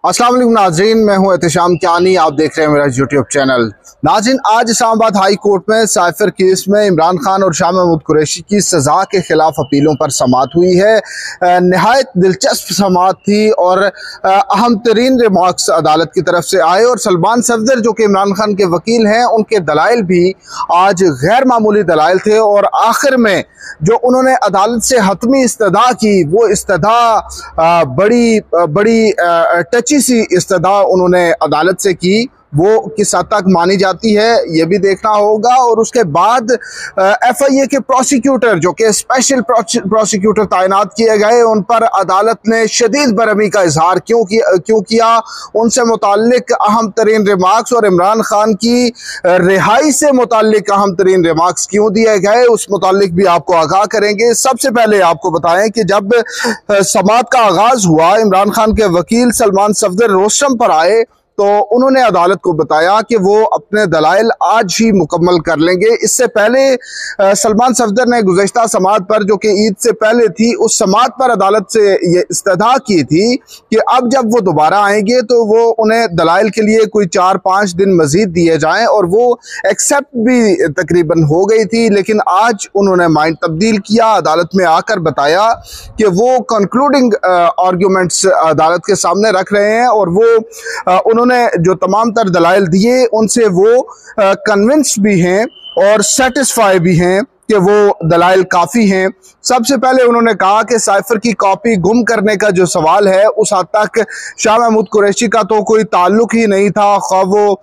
अस्सलाम वालेकुम नाज़रीन, मैं हूं एहतिशाम कियानी। आप देख रहे हैं मेरा यूट्यूब चैनल। नाज़रीन, आज इस्लामाबाद हाई कोर्ट में साइफर केस में इमरान खान और शाह महमूद कुरैशी की सज़ा के खिलाफ अपीलों पर समाअत हुई है। नहायत दिलचस्प समाअत थी और अहम तरीन रिमार्क्स अदालत की तरफ से आए और सलमान सफदर जो कि इमरान खान के वकील हैं, उनके दलाइल भी आज गैर मामूली दलाइल थे और आखिर में जो उन्होंने अदालत से हतमी इस्तदा की, वो इस्तदा बड़ी टची सी इस्तदा उन्होंने अदालत से की, वो किस हद तक मानी जाती है ये भी देखना होगा। और उसके बाद FIA के प्रोसिक्यूटर जो कि स्पेशल प्रोसिक्यूटर तैनात किए गए, उन पर अदालत ने शदीद बरहमी का इजहार क्यों किया, उनसे मुताल्लिक अहम तरीन रिमार्क्स और इमरान खान की रिहाई से मुताल्लिक अहम तरीन रिमार्क्स क्यों दिए गए, उस मुताल्लिक भी आपको आगाह करेंगे। सबसे पहले आपको बताएं कि जब समाअत का आगाज हुआ, इमरान खान के वकील सलमान सफदर रोस्टम पर आए तो उन्होंने अदालत को बताया कि वो अपने दलाइल आज ही मुकम्मल कर लेंगे। इससे पहले सलमान सफदर ने गुज़श्ता समाअत पर, जो कि ईद से पहले थी, उस समाअत पर अदालत से ये इस्तदा की थी कि अब जब वो दोबारा आएंगे तो वो उन्हें दलाइल के लिए कोई 4-5 दिन मजीद दिए जाएं, और वो एक्सेप्ट भी तकरीबन हो गई थी। लेकिन आज उन्होंने माइंड तब्दील किया, अदालत में आकर बताया कि वो कंक्लूडिंग आर्ग्यूमेंट्स अदालत के सामने रख रहे हैं और वो उन्होंने जो तमाम तर दलाइल दिए उनसे वो कन्विंस्ड भी हैं और सेटिस्फाई भी हैं कि वो दलाइल काफ़ी हैं। सबसे पहले उन्होंने कहा कि साइफर की कॉपी गुम करने का जो सवाल है, उस हद तक शाह महमूद कुरैशी का तो कोई ताल्लुक ही नहीं था, खा वो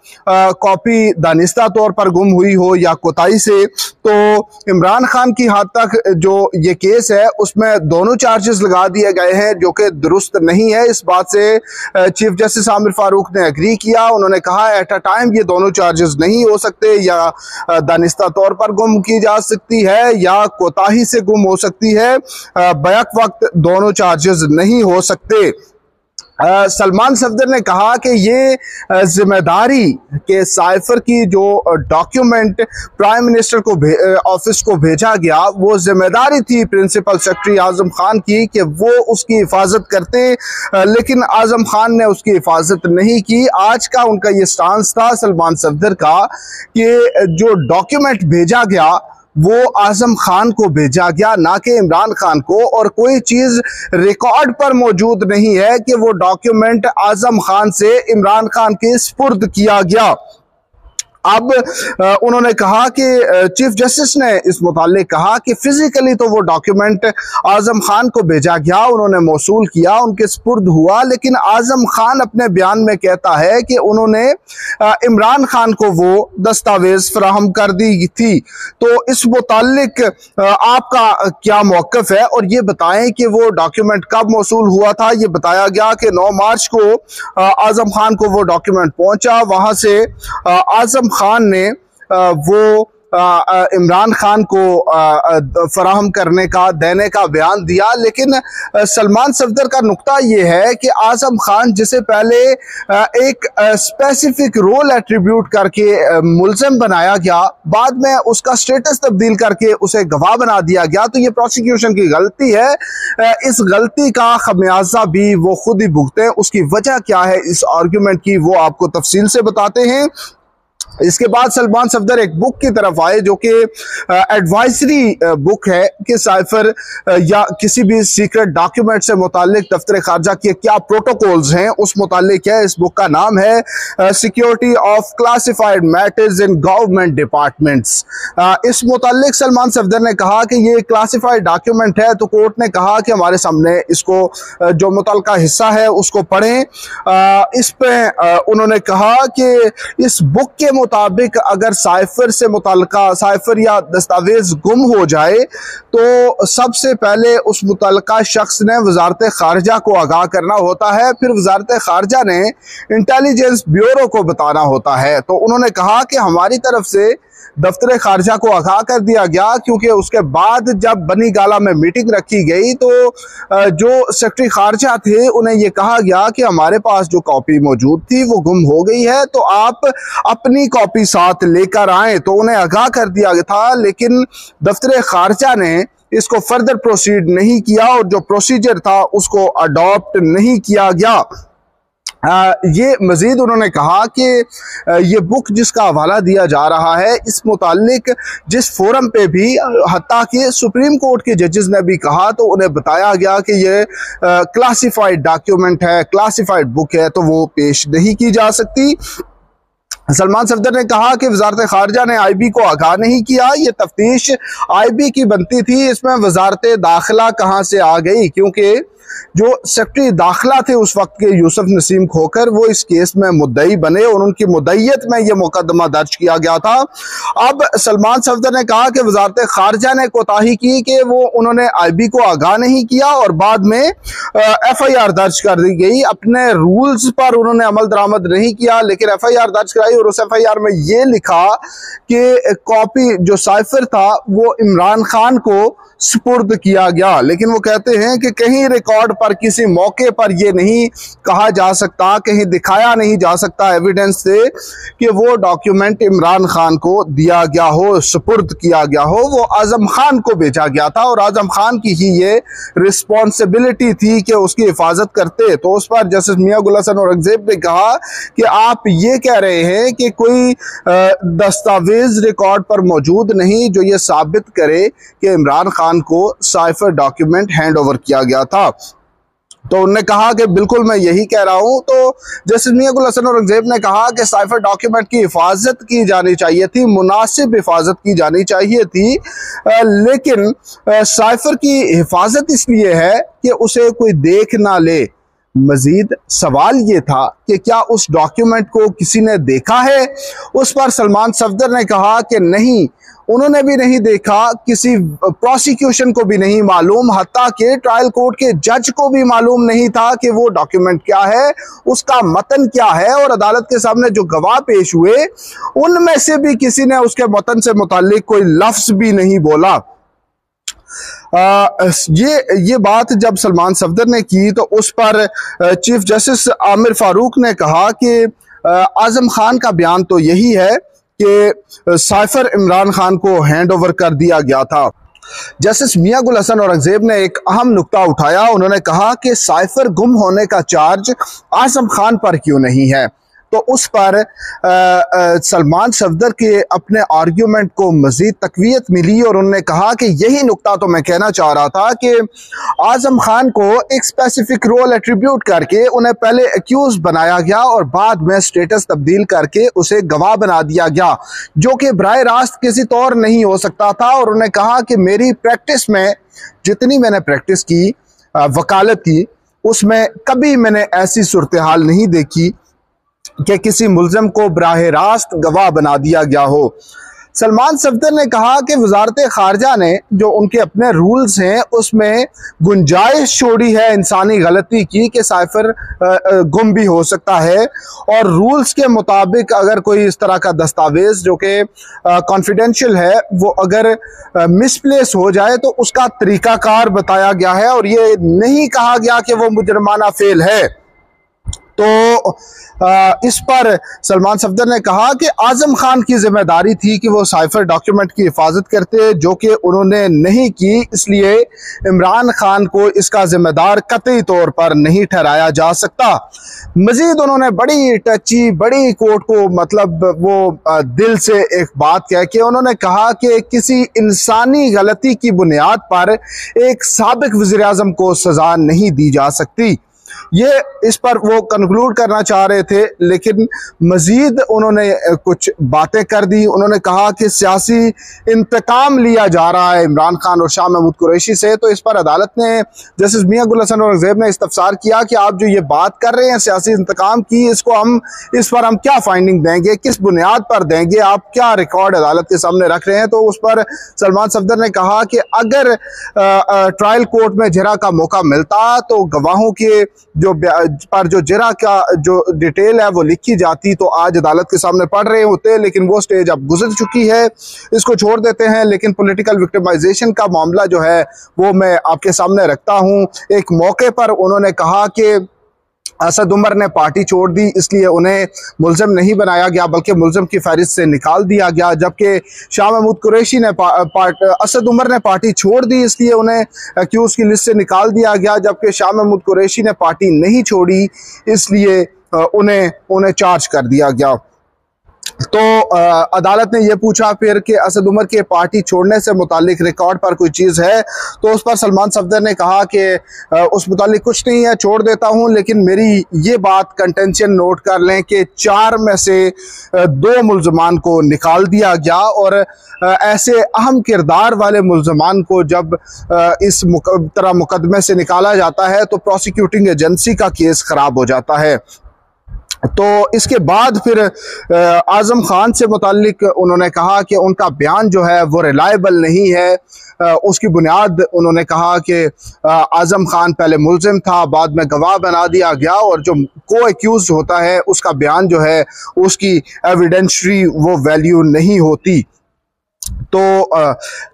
कॉपी दानिस्ता तौर पर गुम हुई हो या कोताही से। तो इमरान खान की हद तक जो ये केस है उसमें दोनों चार्जेस लगा दिए गए हैं, जो कि दुरुस्त नहीं है। इस बात से चीफ जस्टिस आमिर फारूक ने एग्री किया। उन्होंने कहा एट अ टाइम ये दोनों चार्जेस नहीं हो सकते, या दानिस्ता तौर पर गुम की जा सकती है या कोताही से गुम हो सकती है, बैक वक्त दोनों चार्जेस नहीं हो सकते। सलमान सफदर ने कहा कि ये जिम्मेदारी के साइफर की जो डॉक्यूमेंट प्राइम मिनिस्टर को ऑफिस को भेजा गया, वो जिम्मेदारी थी प्रिंसिपल सेक्रेटरी आजम खान की कि वो उसकी हिफाजत करते, लेकिन आजम खान ने उसकी हिफाजत नहीं की। आज का उनका ये स्टांस था सलमान सफदर का कि जो डॉक्यूमेंट भेजा गया वो आजम खान को भेजा गया, ना कि इमरान खान को, और कोई चीज रिकॉर्ड पर मौजूद नहीं है कि वो डॉक्यूमेंट आजम खान से इमरान खान के सुपुर्द किया गया। अब उन्होंने कहा कि चीफ जस्टिस ने इस मुताल्लिक कहा कि फिजिकली तो वो डॉक्यूमेंट आजम खान को भेजा गया, उन्होंने मौसूल किया, उनके सुपुर्द हुआ, लेकिन आजम खान अपने बयान में कहता है कि उन्होंने इमरान खान को वो दस्तावेज फराहम कर दी थी। तो इस मुताल्लिक आपका क्या मौक़िफ़ है, और ये बताएं कि वो डॉक्यूमेंट कब मौसूल हुआ था। ये बताया गया कि 9 मार्च को आजम खान को वो डॉक्यूमेंट पहुंचा, वहां से आजम खान ने वो इमरान खान को फराहम करने का, देने का बयान दिया। लेकिन सलमान सफदर का नुक्ता ये है कि आजम खान, जिसे पहले एक स्पेसिफिक रोल एट्रीब्यूट करके मुल्ज़िम बनाया गया, बाद में उसका स्टेटस तब्दील करके उसे गवाह बना दिया गया, तो ये प्रोसिक्यूशन की गलती है। इस गलती का खमियाजा भी वो खुद ही भुगते। उसकी वजह क्या है इस आर्ग्यूमेंट की, वो आपको तफसील से बताते हैं। इसके बाद सलमान सफदर एक बुक की तरफ आए जो कि एडवाइजरी बुक है कि साइफर या किसी भी सीक्रेट डॉक्यूमेंट से मुतालिक दफ्तर खारजा के क्या प्रोटोकॉल्स हैं, उस मुतालिक है। इस बुक का नाम है security of classified matters in government departments. इस मुतालिक सलमान सफदर ने कहा कि ये क्लासिफाइड डॉक्यूमेंट है, तो कोर्ट ने कहा कि हमारे सामने इसको जो मुतल्लिका हिस्सा है उसको पढ़ें। इस पे उन्होंने कहा कि इस बुक के मुताबिक अगर साइफर से मुताल्लिका साइफर या दस्तावेज गुम हो जाए तो सबसे पहले उस मुताल्लिका शख्स ने वजारत खारजा को आगाह करना होता है, फिर वजारत खारजा ने इंटेलिजेंस ब्यूरो को बताना होता है। तो उन्होंने कहा कि हमारी तरफ से दफ्तर खारजा को आगाह कर दिया गया, क्योंकि उसके बाद जब बनी गाला में मीटिंग रखी गई तो जो सेक्रेटरी खारजा थे उन्हें यह कहा गया कि हमारे पास जो कॉपी मौजूद थी वो गुम हो गई है, तो आप अपनी कॉपी साथ लेकर आए। तो उन्हें आगाह कर दिया गया था, लेकिन दफ्तर खारजा ने इसको फर्दर प्रोसीड नहीं किया और जो प्रोसीजर था उसको अडॉप्ट नहीं किया गया। ये मजीद उन्होंने कहा कि ये बुक जिसका हवाला दिया जा रहा है, इस मुतालिक जिस फोरम पे भी हत्ता कि सुप्रीम कोर्ट के जजेस ने भी कहा तो उन्हें बताया गया कि ये क्लासिफाइड डॉक्यूमेंट है, क्लासिफाइड बुक है, तो वो पेश नहीं की जा सकती। सलमान सफदर ने कहा कि वजारत खारजा ने IB को आगाह नहीं किया, ये तफ्तीश IB की बनती थी, इसमें वजारत दाखिला कहाँ से आ गई, क्योंकि जो सेक्रेटरी दाखिला थे उस वक्त के यूसुफ नसीम खोखर, वो इस केस में मुद्दई बने और उनकी मुद्दईयत में यह मुकदमा दर्ज किया गया था। अब सलमान सफदर ने कहा कि वजारत खारजा ने कोताही की कि वो उन्होंने IB को आगाह नहीं किया और बाद में FIR दर्ज कर दी गई, अपने रूल्स पर उन्होंने अमल दरामद नहीं किया, लेकिन FIR दर्ज कराई और उस FIR में ये लिखा कि कॉपी जो साइफर था वो इमरान खान को सुपुर्द किया गया। लेकिन वो कहते हैं कि कहीं रिकॉर्ड पर किसी मौके पर यह नहीं कहा जा सकता, कहीं दिखाया नहीं जा सकता एविडेंस से कि वो डॉक्यूमेंट इमरान खान को दिया गया हो, सुपुर्द किया गया हो, वो आजम खान को भेजा गया था और आजम खान की ही ये रिस्पॉन्सिबिलिटी थी कि उसकी हिफाजत करते। तो उस पर जस्टिस मियां गुल हसन औरंगजेब ने कहा कि आप ये कह रहे हैं कि कोई दस्तावेज रिकॉर्ड पर मौजूद नहीं जो ये साबित करे कि इमरान खान को साइफर डॉक्यूमेंट हैंड ओवर किया गया था। तो उन्होंने कहा कि बिल्कुल मैं यही कह रहा हूं। तो जस्टिस मियां गुल हसन औरंगजेब ने कहा कि साइफर डॉक्यूमेंट की हिफाजत की जानी चाहिए थी, मुनासिब हिफाजत की जानी चाहिए थी, लेकिन साइफर की हिफाजत इसलिए है कि उसे कोई देख ना ले। मजीद सवाल ये था कि क्या उस डॉक्यूमेंट को किसी ने देखा है? उस पर सलमान सफदर ने कहा कि नहीं, उन्होंने भी नहीं देखा, किसी प्रोसिक्यूशन को भी नहीं मालूम, हत्ता के ट्रायल कोर्ट के जज को भी मालूम नहीं था कि वो डॉक्यूमेंट क्या है, उसका मतन क्या है, और अदालत के सामने जो गवाह पेश हुए उनमें से भी किसी ने उसके मतन से मुताल्लिक कोई लफ्ज भी नहीं बोला। ये बात जब सलमान सफदर ने की तो उस पर चीफ जस्टिस आमिर फारूक ने कहा कि आजम खान का बयान तो यही है कि साइफर इमरान खान को हैंड ओवर कर दिया गया था। जस्टिस मियां गुल हसन औरंगजेब ने एक अहम नुक्ता उठाया, उन्होंने कहा कि साइफर गुम होने का चार्ज आजम खान पर क्यों नहीं है। तो उस पर सलमान सफदर के अपने आर्ग्यूमेंट को मजीद तकवीयत मिली और उन्होंने कहा कि यही नुक्ता तो मैं कहना चाह रहा था कि आजम खान को एक स्पेसिफिक रोल एट्रीब्यूट करके उन्हें पहले एक्यूज बनाया गया और बाद में स्टेटस तब्दील करके उसे गवाह बना दिया गया, जो कि बराह रास्त किसी तौर नहीं हो सकता था। और उन्होंने कहा कि मेरी प्रैक्टिस में जितनी मैंने प्रैक्टिस की, वकालत की, उसमें कभी मैंने ऐसी सूरत हाल नहीं देखी कि किसी मुल्ज़िम को बराह रास्त गवाह बना दिया गया हो। सलमान सफदर ने कहा कि वजारत खारजा ने जो उनके अपने रूल्स हैं उसमें गुंजाइश छोड़ी है इंसानी गलती की कि साइफर गुम भी हो सकता है, और रूल्स के मुताबिक अगर कोई इस तरह का दस्तावेज जो कि कॉन्फिडेंशियल है वो अगर मिसप्लेस हो जाए तो उसका तरीकाकार बताया गया है और ये नहीं कहा गया कि वो मुजरमाना फेल है। तो इस पर सलमान सफदर ने कहा कि आजम खान की जिम्मेदारी थी कि वो साइफर डॉक्यूमेंट की हिफाजत करते, जो कि उन्होंने नहीं की, इसलिए इमरान खान को इसका जिम्मेदार कतई तौर पर नहीं ठहराया जा सकता। मजीद उन्होंने बड़ी टची, बड़ी कोर्ट को मतलब वो दिल से एक बात कह के उन्होंने कहा कि किसी इंसानी गलती की बुनियाद पर एक साबिक वज़ीर आज़म को सजा नहीं दी जा सकती। ये इस पर वो कंक्लूड करना चाह रहे थे, लेकिन मजीद उन्होंने कुछ बातें कर दी। उन्होंने कहा कि सियासी इंतकाम लिया जा रहा है इमरान खान और शाह महमूद कुरैशी से। तो इस पर अदालत ने, जस्टिस मियां गुल हसन औरंगजेब ने इस्तफसार किया कि आप जो ये बात कर रहे हैं सियासी इंतकाम की, इस पर हम क्या फाइंडिंग देंगे, किस बुनियाद पर देंगे, आप क्या रिकॉर्ड अदालत के सामने रख रहे हैं। तो उस पर सलमान सफदर ने कहा कि अगर ट्रायल कोर्ट में जरा का मौका मिलता तो गवाहों के जो जरा का जो डिटेल है वो लिखी जाती तो आज अदालत के सामने पढ़ रहे होते, लेकिन वो स्टेज अब गुजर चुकी है, इसको छोड़ देते हैं। लेकिन पॉलिटिकल विक्टिमाइजेशन का मामला जो है वो मैं आपके सामने रखता हूं। एक मौके पर उन्होंने कहा कि असद उमर ने पार्टी छोड़ दी, इसलिए उन्हें मुल्ज़िम नहीं बनाया गया बल्कि मुल्ज़िम की फहरिस्त से निकाल दिया गया, जबकि शाह महमूद कुरैशी ने असद उमर ने पार्टी छोड़ दी, इसलिए उन्हें एक्यूज की लिस्ट से निकाल दिया गया, जबकि शाह महमूद कुरैशी ने पार्टी नहीं छोड़ी, इसलिए उन्हें चार्ज कर दिया गया। तो अदालत ने यह पूछा फिर कि असद उमर के पार्टी छोड़ने से मुतालिक रिकॉर्ड पर कोई चीज़ है, तो उस पर सलमान सफदर ने कहा कि उस मुतालिक कुछ नहीं है, छोड़ देता हूं, लेकिन मेरी ये बात कंटेंशन नोट कर लें कि 4 में से 2 मुल्ज़मान को निकाल दिया गया। और ऐसे अहम किरदार वाले मुल्ज़मान को जब इस तरह मुकदमे से निकाला जाता है तो प्रोसिक्यूटिंग एजेंसी का केस ख़राब हो जाता है। तो इसके बाद फिर आज़म खान से मुताल्लिक उन्होंने कहा कि उनका बयान जो है वो रिलायबल नहीं है। उसकी बुनियाद उन्होंने कहा कि आज़म खान पहले मुल्ज़िम था, बाद में गवाह बना दिया गया, और जो को एक्यूज होता है उसका बयान जो है उसकी एविडेंशरी वो वैल्यू नहीं होती। तो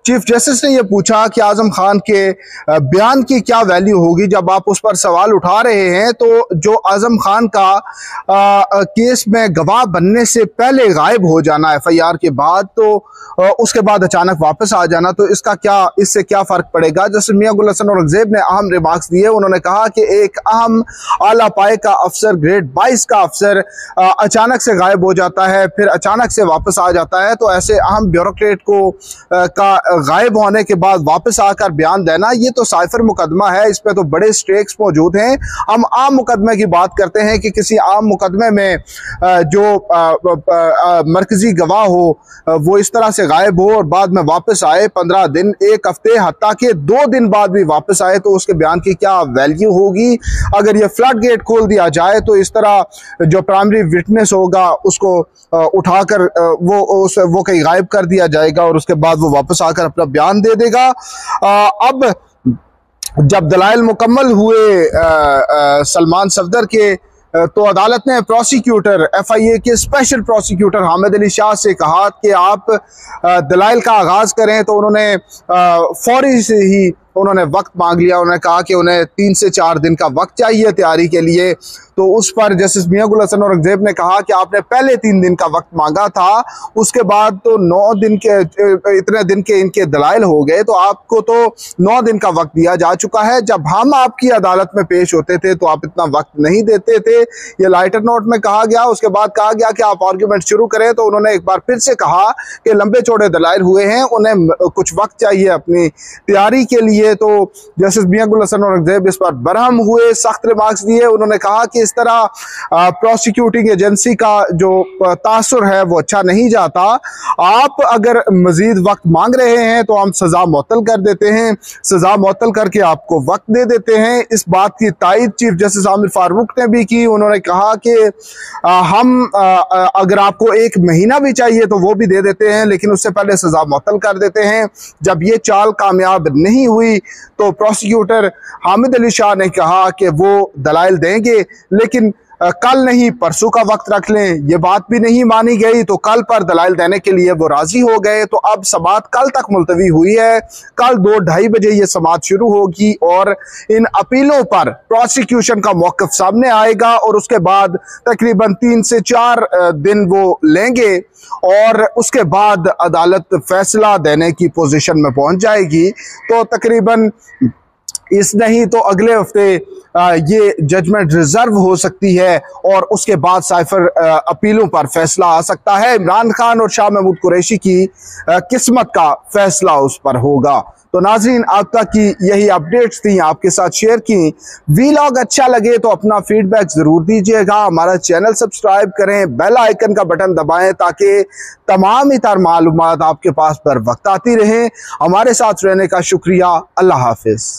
चीफ जस्टिस ने यह पूछा कि आज़म खान के बयान की क्या वैल्यू होगी जब आप उस पर सवाल उठा रहे हैं, तो जो आज़म खान का केस में गवाह बनने से पहले गायब हो जाना FIR के बाद, तो उसके बाद अचानक वापस आ जाना, तो इससे क्या फ़र्क पड़ेगा। जैसे मियां गुल हसन औरंगज़ेब ने अहम रिमार्क्स दिए। उन्होंने कहा कि एक अहम आला पाए का अफसर, ग्रेड 22 का अफसर अचानक से गायब हो जाता है, फिर अचानक से वापस आ जाता है, तो ऐसे अहम ब्यूरोक्रेट को का गायब होने के बाद वापस आकर बयान देना, ये तो साइफर मुकदमा है, इस पे तो बड़े स्टेक्स मौजूद हैं। हम आम मुकदमे की बात करते हैं कि किसी आम मुकदमे में जो मरकजी गवाह हो वो इस तरह से गायब हो और बाद में वापस आए 15 दिन, 1 हफ्ते, हत्ता के 2 दिन बाद भी वापस आए, तो उसके बयान की क्या वैल्यू होगी। अगर ये फ्लड गेट खोल दिया जाए तो इस तरह जो प्राइमरी विटनेस होगा उसको उठाकर वो कहीं गायब कर दिया जाएगा और उसके बाद वो वापस आकर अपना बयान दे देगा। अब जब दलाइल मुकम्मल हुए सलमान सफदर के, तो अदालत ने प्रोसिक्यूटर FIA के स्पेशल प्रोसिक्यूटर हामिद अली शाह से कहा कि आप दलाइल का आगाज करें, तो उन्होंने फौरी से ही उन्होंने वक्त मांग लिया। उन्होंने कहा कि उन्हें 3 से 4 दिन का वक्त चाहिए तैयारी के लिए। तो उस पर जस्टिस मियां गुल हसन औरंगज़ेब ने कहा कि आपने पहले 3 दिन का वक्त मांगा था, उसके बाद तो 9 दिन के, इतने दिन के इनके दलाइल हो गए, तो आपको तो 9 दिन का वक्त दिया जा चुका है। जब हम आपकी अदालत में पेश होते थे तो आप इतना वक्त नहीं देते थे, ये लाइटर नोट में कहा गया। उसके बाद कहा गया कि आप आर्ग्यूमेंट शुरू करें, तो उन्होंने एक बार फिर से कहा कि लंबे चौड़े दलाइल हुए हैं, उन्हें कुछ वक्त चाहिए अपनी तैयारी के लिए। तो जस्टिस मियां गुल हसन औरंगज़ेब इस पर बरहम हुए, सख्त रिमार्क्स दिए। उन्होंने कहा कि इस तरह प्रोसिक्यूटिंग एजेंसी का जो तासुर है वो अच्छा नहीं जाता। आप अगर मजीद वक्त मांग रहे हैं तो हम सजा मुअत्तल कर देते हैं, सजा मुअत्तल करके आपको वक्त दे देते हैं। इस बात की तायद चीफ जस्टिस आमिर फारूक ने भी की। उन्होंने कहा कि हम अगर आपको 1 महीना भी चाहिए तो वो भी दे देते हैं, लेकिन उससे पहले सजा मुअत्तल कर देते हैं। जब ये चाल कामयाब नहीं हुई तो प्रोसिक्यूटर हामिद अली शाह ने कहा कि वो दलाइल देंगे, लेकिन कल नहीं परसों का वक्त रख लें। ये बात भी नहीं मानी गई, तो कल पर दलाइल देने के लिए वो राजी हो गए। तो अब समाअत कल तक मुलतवी हुई है। कल 2-2:30 बजे ये समाअत शुरू होगी और इन अपीलों पर प्रोसिक्यूशन का मौक़िफ़ सामने आएगा और उसके बाद तकरीबन 3 से 4 दिन वो लेंगे और उसके बाद अदालत फैसला देने की पोजीशन में पहुंच जाएगी। तो तकरीबन इस नहीं तो अगले हफ्ते ये जजमेंट रिजर्व हो सकती है और उसके बाद साइफर अपीलों पर फैसला आ सकता है। इमरान खान और शाह महमूद कुरैशी की किस्मत का फैसला उस पर होगा। तो नाजरीन, अब तक की यही अपडेट्स थी, आपके साथ शेयर की। वीलॉग अच्छा लगे तो अपना फीडबैक जरूर दीजिएगा। हमारा चैनल सब्सक्राइब करें, बेल आइकन का बटन दबाएं ताकि तमाम ही तार मालूमात आपके पास पर वक्त आती रहें। हमारे साथ रहने का शुक्रिया। अल्लाह हाफिज।